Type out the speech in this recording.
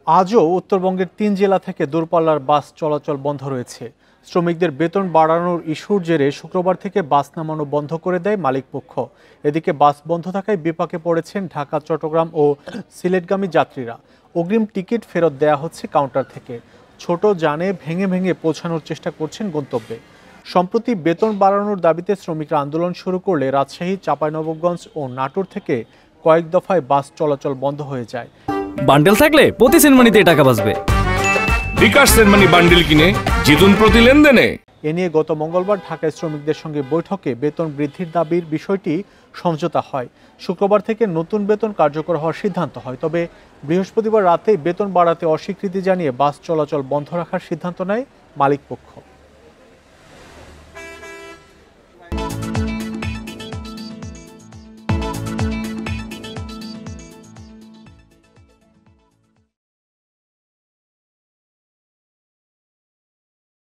আজও উত্তরবঙ্গের ৩ জেলা থেকে দূরপাল্লার বাস চলাচল বন্ধ রয়েছে। শ্রমিকদের বেতন বাড়ানোর ইস্যুর জেরে শুক্রবার থেকে বাস নামানো বন্ধ করে দেয় মালিকপক্ষ। এদিকে বাস বন্ধ থাকায় বিপাকে পড়েছেন ঢাকা, চট্টগ্রাম ও সিলেটগামী যাত্রীরা। অগ্রিম টিকিট ফেরত দেয়া হচ্ছে কাউন্টার থেকে। ছোট যানে ভেঙে ভেঙে পৌঁছানোর চেষ্টা করছেন গন্তব্যে। সম্প্রতি বেতন বাড়ানোর দাবিতে শ্রমিকরা আন্দোলন শুরু করলে রাজশাহী, চাঁপাইনবাবগঞ্জ ও নাটোর থেকে কয়েক দফায় বাস চলাচল বন্ধ হয়ে যায়। বান্ডেল থাকলে প্রতি সেনমানিতে টাকা বাঁচবে। বিকাশ সেনমানি বান্ডেল কিনে জিতুন প্রতি লেনদেনে। এ নিয়ে গত মঙ্গলবার ঢাকায় শ্রমিকদের সঙ্গে বৈঠকে বেতন বৃদ্ধির দাবির বিষয়টি সমঝোতা হয়। শুক্রবার থেকে নতুন বেতন কার্যকর হওয়ার সিদ্ধান্ত হয়। তবে বৃহস্পতিবার রাতেই বেতন বাড়াতে অস্বীকৃতি জানিয়ে বাস চলাচল বন্ধ রাখার সিদ্ধান্ত নেয় মালিকপক্ষ।